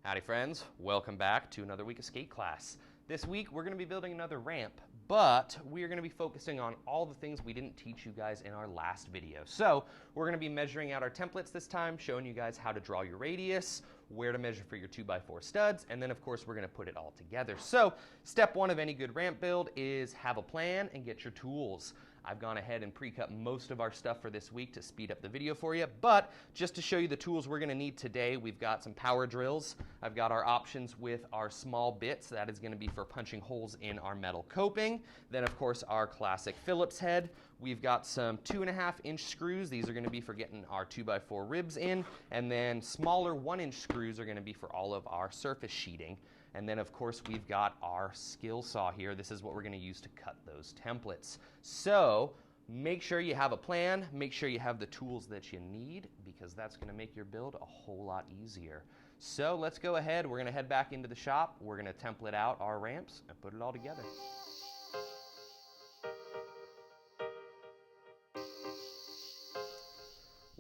Howdy friends, welcome back to another week of skate class. This week we're going to be building another ramp, but we're going to be focusing on all the things we didn't teach you guys in our last video. So we're going to be measuring out our templates this time, showing you guys how to draw your radius, where to measure for your 2x4 studs, and then of course we're going to put it all together. So step one of any good ramp build is have a plan and get your tools. I've gone ahead and pre-cut most of our stuff for this week to speed up the video for you, but just to show you the tools we're going to need today, we've got some power drills. I've got our options with our small bits. That is going to be for punching holes in our metal coping. Then of course our classic Phillips head. We've got some 2.5-inch screws. These are going to be for getting our 2x4 ribs in, and then smaller 1-inch screws are going to be for all of our surface sheeting. And then of course we've got our skill saw here. This is what we're going to use to cut those templates. So make sure you have a plan, make sure you have the tools that you need, because that's going to make your build a whole lot easier. So let's go ahead, we're going to head back into the shop, we're going to template out our ramps and put it all together.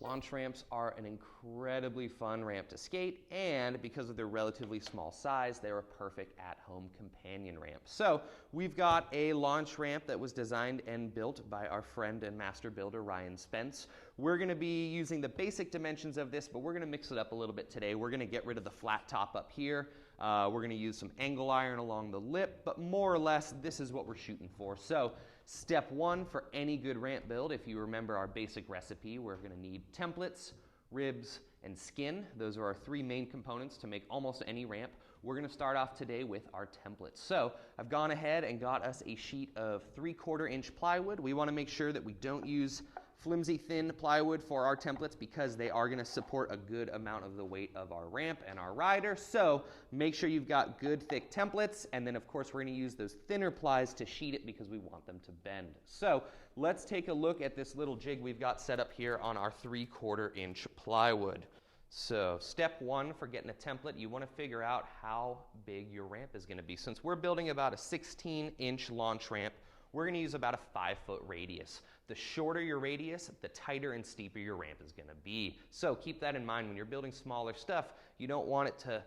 Launch ramps are an incredibly fun ramp to skate, and because of their relatively small size, they're a perfect at-home companion ramp. So we've got a launch ramp that was designed and built by our friend and master builder, Ryan Spence. We're going to be using the basic dimensions of this, but we're going to mix it up a little bit today. We're going to get rid of the flat top up here. We're going to use some angle iron along the lip, but more or less, this is what we're shooting for. So step one for any good ramp build, if you remember our basic recipe, we're going to need templates, ribs, and skin. Those are our three main components to make almost any ramp. We're going to start off today with our templates. So I've gone ahead and got us a sheet of 3/4-inch plywood. We want to make sure that we don't use flimsy thin plywood for our templates because they are going to support a good amount of the weight of our ramp and our rider. So make sure you've got good thick templates, and then of course we're going to use those thinner plies to sheet it because we want them to bend. So let's take a look at this little jig we've got set up here on our 3/4-inch plywood. So step one for getting a template, you want to figure out how big your ramp is going to be. Since we're building about a 16-inch launch ramp, we're going to use about a 5-foot radius. The shorter your radius, the tighter and steeper your ramp is going to be. So keep that in mind when you're building smaller stuff. You don't want it to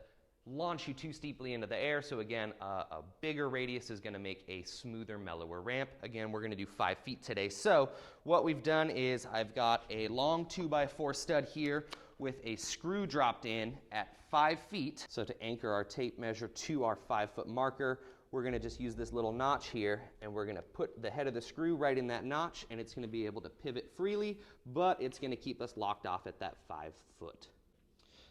launch you too steeply into the air. So again, a bigger radius is going to make a smoother, mellower ramp. Again, we're going to do 5 feet today. So what we've done is I've got a long 2x4 stud here with a screw dropped in at 5 feet. So to anchor our tape measure to our 5-foot marker, we're going to just use this little notch here, and we're going to put the head of the screw right in that notch, and it's going to be able to pivot freely, but it's going to keep us locked off at that 5 foot.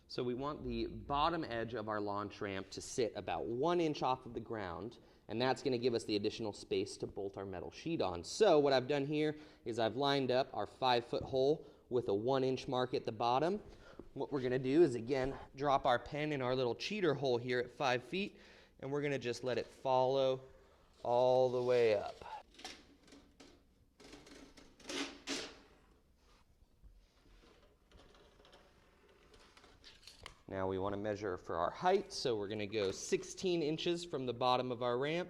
So we want the bottom edge of our launch ramp to sit about 1 inch off of the ground, and that's going to give us the additional space to bolt our metal sheet on. So what I've done here is I've lined up our 5-foot hole with a 1-inch mark at the bottom. What we're going to do is, again, drop our pen in our little cheater hole here at 5 feet, and we're going to just let it follow all the way up. Now we want to measure for our height, so we're going to go 16 inches from the bottom of our ramp.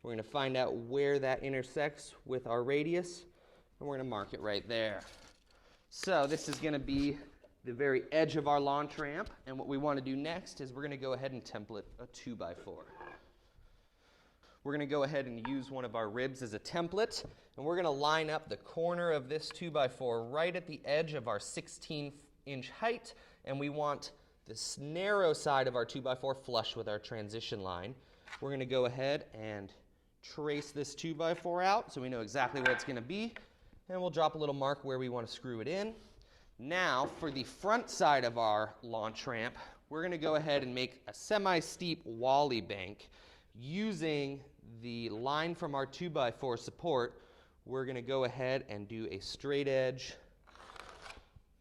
We're going to find out where that intersects with our radius, and we're going to mark it right there. So this is going to be the very edge of our launch ramp, and what we want to do next is we're going to go ahead and template a 2x4. We're going to go ahead and use one of our ribs as a template, and we're going to line up the corner of this 2x4 right at the edge of our 16-inch height, and we want this narrow side of our 2x4 flush with our transition line. We're going to go ahead and trace this 2x4 out so we know exactly where it's going to be, and we'll drop a little mark where we want to screw it in. Now, for the front side of our launch ramp, we're going to go ahead and make a semi-steep wally bank. Using the line from our 2x4 support, we're going to go ahead and do a straight edge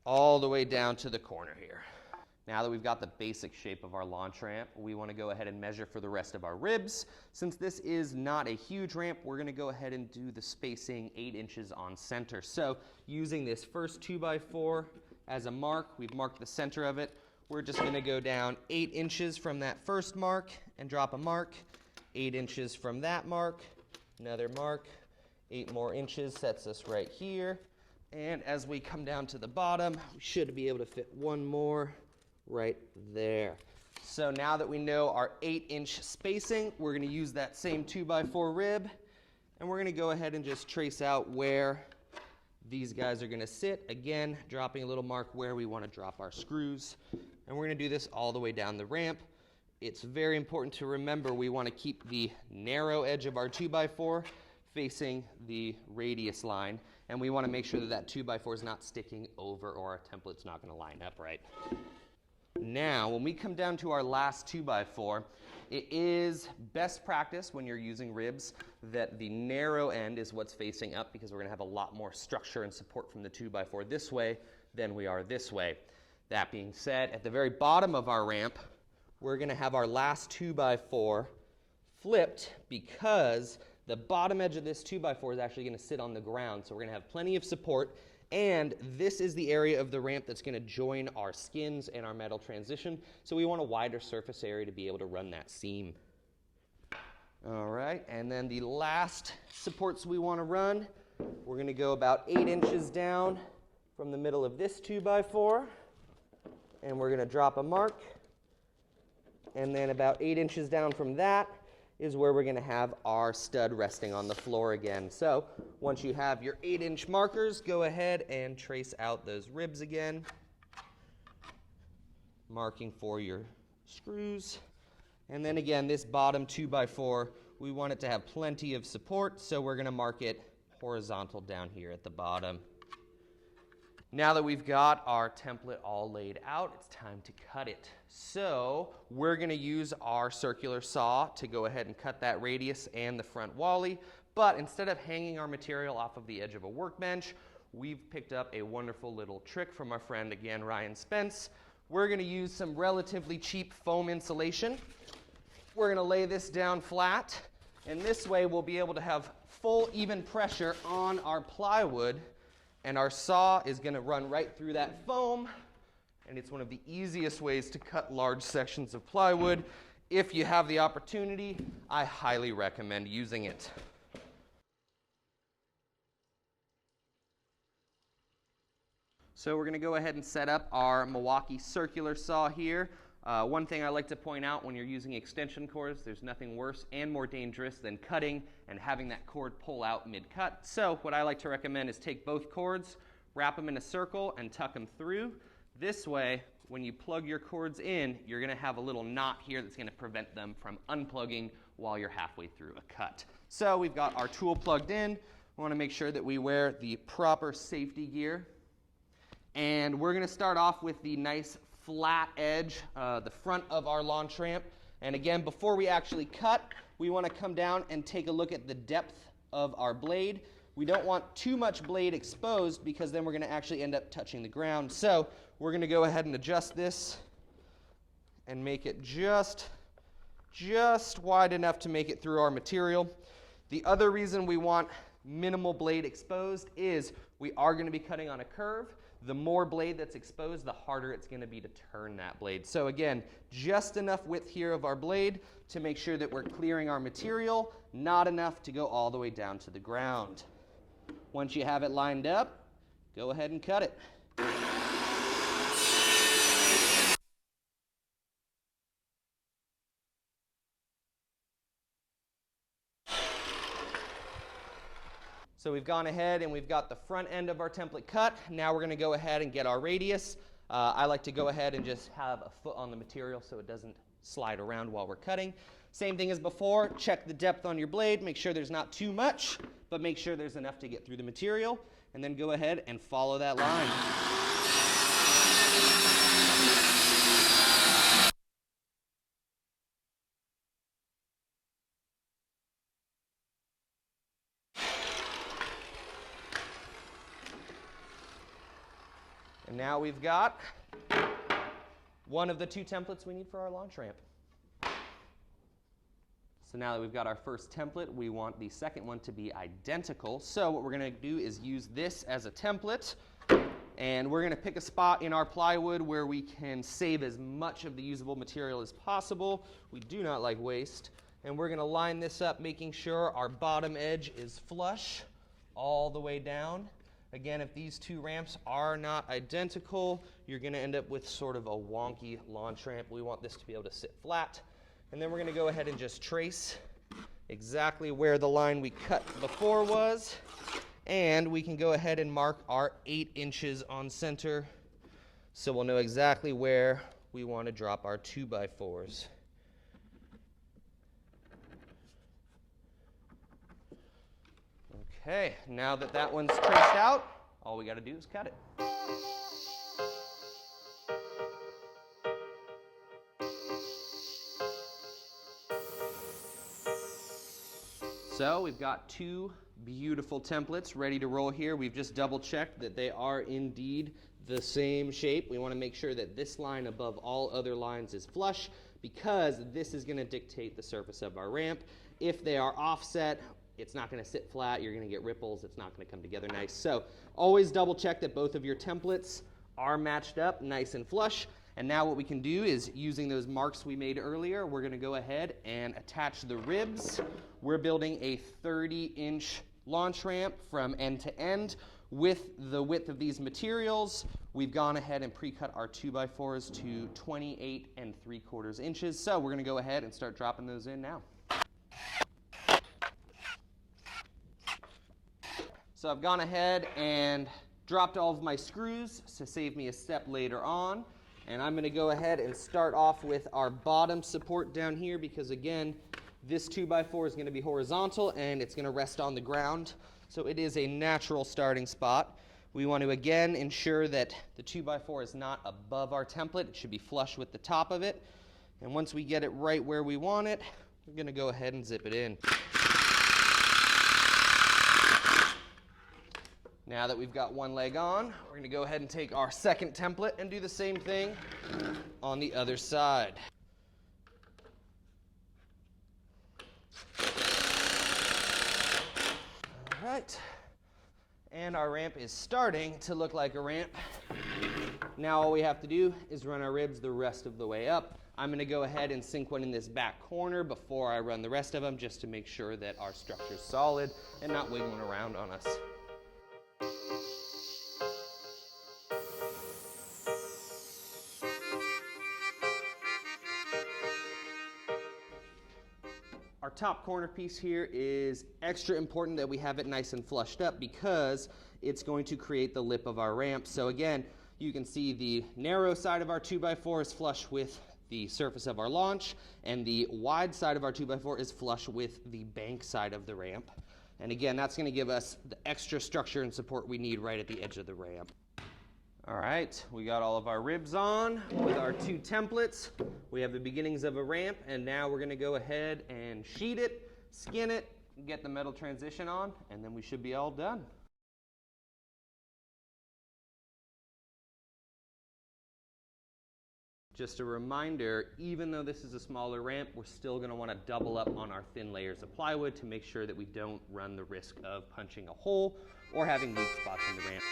all the way down to the corner here. Now that we've got the basic shape of our launch ramp, we want to go ahead and measure for the rest of our ribs. Since this is not a huge ramp, we're going to go ahead and do the spacing 8 inches on center. So using this first 2x4 as a mark, we've marked the center of it. We're just going to go down 8 inches from that first mark and drop a mark. 8 inches from that mark, another mark. 8 more inches sets us right here. And as we come down to the bottom, we should be able to fit one more right there. So now that we know our 8-inch spacing, we're going to use that same 2x4 rib, and we're going to go ahead and just trace out where these guys are going to sit. Again, dropping a little mark where we want to drop our screws. And we're going to do this all the way down the ramp. It's very important to remember we want to keep the narrow edge of our 2x4 facing the radius line, and we want to make sure that that 2x4 is not sticking over or our template's not going to line up right. Now, when we come down to our last 2x4, it is best practice when you're using ribs that the narrow end is what's facing up, because we're going to have a lot more structure and support from the 2x4 this way than we are this way. That being said, at the very bottom of our ramp, we're going to have our last 2x4 flipped, because the bottom edge of this 2x4 is actually going to sit on the ground. So we're going to have plenty of support, and this is the area of the ramp that's going to join our skins and our metal transition. So we want a wider surface area to be able to run that seam. All right, and then the last supports we want to run, we're going to go about 8 inches down from the middle of this 2x4, and we're going to drop a mark. And then about 8 inches down from that is where we're going to have our stud resting on the floor again. So once you have your 8-inch markers, go ahead and trace out those ribs again, marking for your screws. And then again, this bottom 2x4, we want it to have plenty of support, so we're going to mark it horizontal down here at the bottom. Now that we've got our template all laid out, it's time to cut it. So we're going to use our circular saw to go ahead and cut that radius and the front wally. But instead of hanging our material off of the edge of a workbench, we've picked up a wonderful little trick from our friend, again, Ryan Spence. We're going to use some relatively cheap foam insulation. We're going to lay this down flat, and this way we'll be able to have full, even pressure on our plywood. And our saw is going to run right through that foam, and it's one of the easiest ways to cut large sections of plywood. If you have the opportunity, I highly recommend using it. So we're going to go ahead and set up our Milwaukee circular saw here. One thing I like to point out when you're using extension cords, there's nothing worse and more dangerous than cutting and having that cord pull out mid-cut. So what I like to recommend is take both cords, wrap them in a circle, and tuck them through. This way, when you plug your cords in, you're going to have a little knot here that's going to prevent them from unplugging while you're halfway through a cut. So we've got our tool plugged in. We want to make sure that we wear the proper safety gear. And we're going to start off with the nice flat edge, the front of our launch ramp. And again, before we actually cut, we want to come down and take a look at the depth of our blade. We don't want too much blade exposed, because then we're going to actually end up touching the ground. So we're going to go ahead and adjust this and make it just wide enough to make it through our material. The other reason we want minimal blade exposed is we are going to be cutting on a curve. The more blade that's exposed, the harder it's going to be to turn that blade. So again, just enough width here of our blade to make sure that we're clearing our material, not enough to go all the way down to the ground. Once you have it lined up, go ahead and cut it. So we've gone ahead and we've got the front end of our template cut. Now we're going to go ahead and get our radius. I like to go ahead and just have a foot on the material so it doesn't slide around while we're cutting. Same thing as before, check the depth on your blade, make sure there's not too much, but make sure there's enough to get through the material, and then go ahead and follow that line. And now we've got one of the two templates we need for our launch ramp. So now that we've got our first template, we want the second one to be identical. So what we're going to do is use this as a template, and we're going to pick a spot in our plywood where we can save as much of the usable material as possible. We do not like waste. And we're going to line this up, making sure our bottom edge is flush all the way down. Again, if these two ramps are not identical, you're going to end up with sort of a wonky launch ramp. We want this to be able to sit flat. And then we're going to go ahead and just trace exactly where the line we cut before was. And we can go ahead and mark our 8 inches on center, so we'll know exactly where we want to drop our 2x4s. Okay, now that that one's traced out, all we got to do is cut it. So we've got 2 beautiful templates ready to roll here. We've just double checked that they are indeed the same shape. We want to make sure that this line above all other lines is flush, because this is going to dictate the surface of our ramp. If they are offset, it's not going to sit flat. You're going to get ripples. It's not going to come together nice. So always double check that both of your templates are matched up nice and flush. And now what we can do is, using those marks we made earlier, we're going to go ahead and attach the ribs. We're building a 30-inch launch ramp from end to end. With the width of these materials, we've gone ahead and pre-cut our 2x4s to 28 3/4 inches. So we're going to go ahead and start dropping those in now. So I've gone ahead and dropped all of my screws to save me a step later on. And I'm going to go ahead and start off with our bottom support down here, because again, this 2x4 is going to be horizontal and it's going to rest on the ground. So it is a natural starting spot. We want to again ensure that the 2x4 is not above our template. It should be flush with the top of it. And once we get it right where we want it, we're going to go ahead and zip it in. Now that we've got one leg on, we're going to go ahead and take our second template and do the same thing on the other side. All right, and our ramp is starting to look like a ramp. Now all we have to do is run our ribs the rest of the way up. I'm going to go ahead and sink one in this back corner before I run the rest of them, just to make sure that our structure is solid and not wiggling around on us. Our top corner piece here is extra important that we have it nice and flushed up, because it's going to create the lip of our ramp. So again, you can see the narrow side of our 2x4 is flush with the surface of our launch, and the wide side of our 2x4 is flush with the bank side of the ramp. And again, that's going to give us the extra structure and support we need right at the edge of the ramp. All right, we got all of our ribs on with our 2 templates. We have the beginnings of a ramp, and now we're going to go ahead and sheet it, skin it, get the metal transition on, and then we should be all done. Just a reminder, even though this is a smaller ramp, we're still going to want to double up on our thin layers of plywood to make sure that we don't run the risk of punching a hole or having weak spots in the ramp.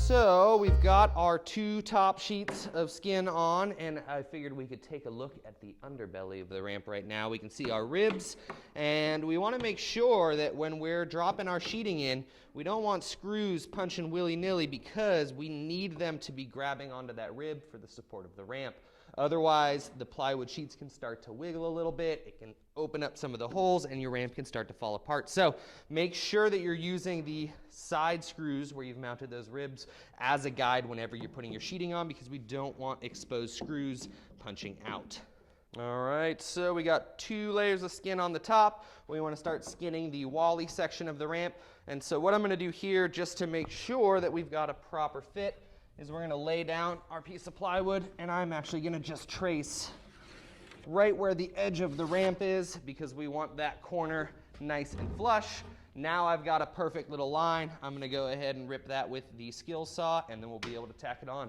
So we've got our 2 top sheets of skin on, and I figured we could take a look at the underbelly of the ramp right now. We can see our ribs, and we want to make sure that when we're dropping our sheeting in, we don't want screws punching willy-nilly, because we need them to be grabbing onto that rib for the support of the ramp. Otherwise, the plywood sheets can start to wiggle a little bit. It can open up some of the holes, and your ramp can start to fall apart. So make sure that you're using the side screws where you've mounted those ribs as a guide whenever you're putting your sheeting on, because we don't want exposed screws punching out. All right, so we got 2 layers of skin on the top. We want to start skinning the wally section of the ramp. And so what I'm going to do here, just to make sure that we've got a proper fit, is we're going to lay down our piece of plywood, and I'm actually going to just trace right where the edge of the ramp is, because we want that corner nice and flush. Now I've got a perfect little line. I'm going to go ahead and rip that with the skill saw, and then we'll be able to tack it on.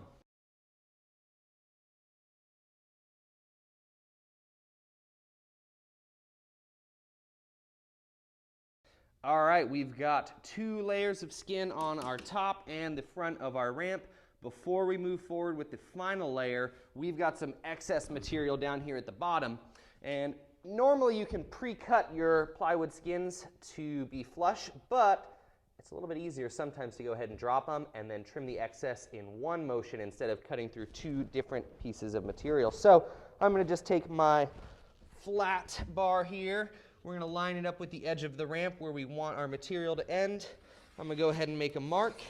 All right, we've got 2 layers of skin on our top and the front of our ramp. Before we move forward with the final layer, we've got some excess material down here at the bottom. And Normally you can pre-cut your plywood skins to be flush, but it's a little bit easier sometimes to go ahead and drop them and then trim the excess in one motion instead of cutting through two different pieces of material. So I'm going to just take my flat bar here. We're going to line it up with the edge of the ramp where we want our material to end. I'm going to go ahead and make a mark.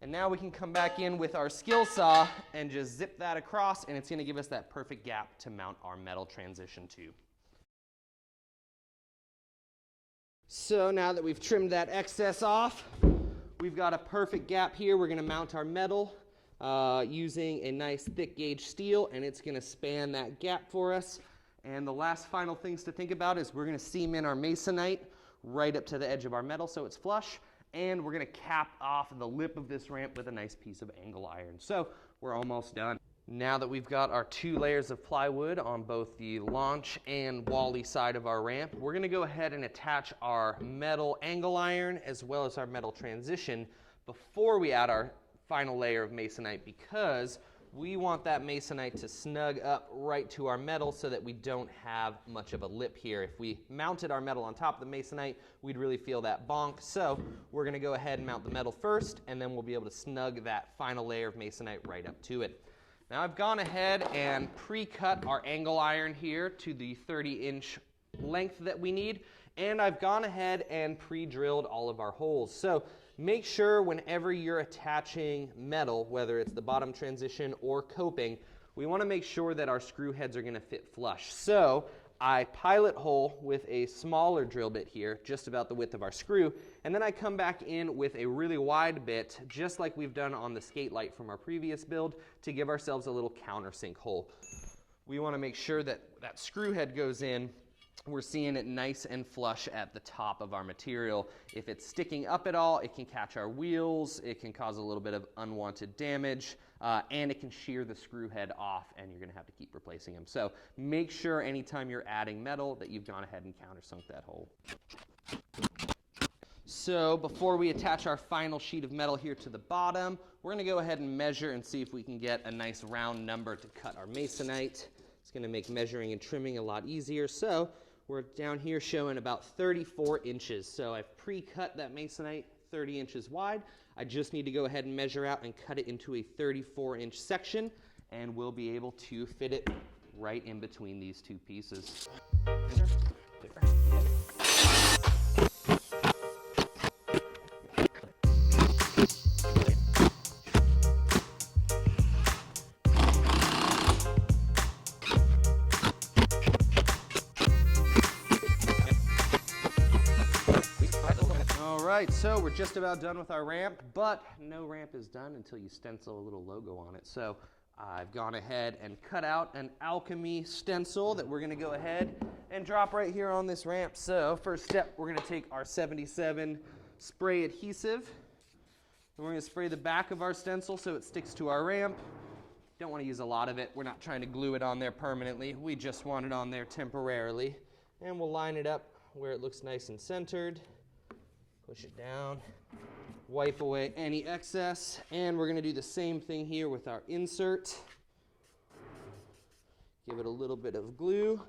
And now we can come back in with our skill saw and just zip that across, and it's going to give us that perfect gap to mount our metal transition to. So now that we've trimmed that excess off, we've got a perfect gap here. We're going to mount our metal using a nice thick gauge steel, and it's going to span that gap for us. And the last final things to think about is we're going to seam in our masonite right up to the edge of our metal so it's flush, and we're going to cap off the lip of this ramp with a nice piece of angle iron. So we're almost done. Now that we've got our 2 layers of plywood on both the launch and wally side of our ramp, we're going to go ahead and attach our metal angle iron as well as our metal transition before we add our final layer of masonite, because we want that masonite to snug up right to our metal so that we don't have much of a lip here. If we mounted our metal on top of the masonite, we'd really feel that bonk. So we're going to go ahead and mount the metal first, and then we'll be able to snug that final layer of masonite right up to it. Now I've gone ahead and pre-cut our angle iron here to the 30-inch length that we need, and I've gone ahead and pre-drilled all of our holes. So make sure whenever you're attaching metal, whether it's the bottom transition or coping, we want to make sure that our screw heads are going to fit flush. So I pilot hole with a smaller drill bit here, just about the width of our screw, and then I come back in with a really wide bit, just like we've done on the skate light from our previous build, to give ourselves a little countersink hole. We want to make sure that that screw head goes in. We're seeing it nice and flush at the top of our material. If it's sticking up at all, it can catch our wheels, it can cause a little bit of unwanted damage, and it can shear the screw head off, and you're going to have to keep replacing them. So make sure anytime you're adding metal that you've gone ahead and countersunk that hole. So before we attach our final sheet of metal here to the bottom, we're going to go ahead and measure and see if we can get a nice round number to cut our masonite. It's going to make measuring and trimming a lot easier. So we're down here showing about 34 inches. So I've pre-cut that masonite 30 inches wide. I just need to go ahead and measure out and cut it into a 34-inch section, and we'll be able to fit it right in between these two pieces. Alright, so we're just about done with our ramp, but no ramp is done until you stencil a little logo on it. So I've gone ahead and cut out an alchemy stencil that we're going to go ahead and drop right here on this ramp. So first step, we're going to take our 77 spray adhesive, and we're going to spray the back of our stencil so it sticks to our ramp. Don't want to use a lot of it. We're not trying to glue it on there permanently. We just want it on there temporarily. And we'll line it up where it looks nice and centered. Push it down, wipe away any excess, and we're going to do the same thing here with our insert. Give it a little bit of glue,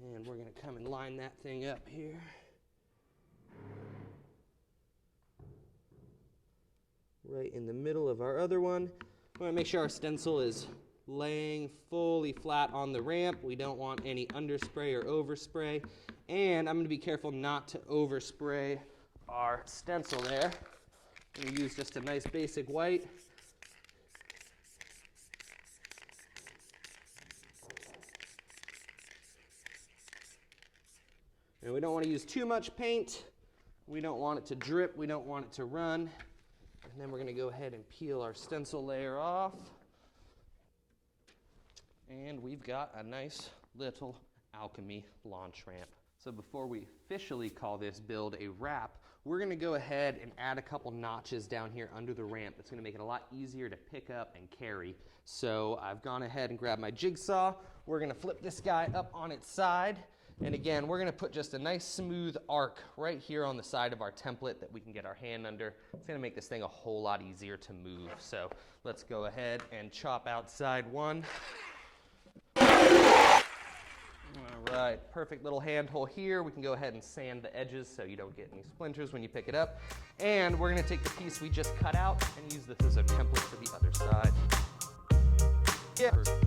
and we're going to come and line that thing up here. Right in the middle of our other one. We want to make sure our stencil is laying fully flat on the ramp. We don't want any underspray or overspray, and I'm going to be careful not to overspray our stencil there. I'm going to use just a nice basic white. And we don't want to use too much paint. We don't want it to drip. We don't want it to run. And then we're going to go ahead and peel our stencil layer off. And we've got a nice little alchemy launch ramp. So before we officially call this build a wrap, we're going to go ahead and add a couple notches down here under the ramp. It's going to make it a lot easier to pick up and carry. So I've gone ahead and grabbed my jigsaw. We're going to flip this guy up on its side. And again, we're going to put just a nice smooth arc right here on the side of our template that we can get our hand under. It's going to make this thing a whole lot easier to move. So let's go ahead and chop out side one. All right, perfect little handhole here. We can go ahead and sand the edges so you don't get any splinters when you pick it up. And we're gonna take the piece we just cut out and use this as a template for the other side. Yeah.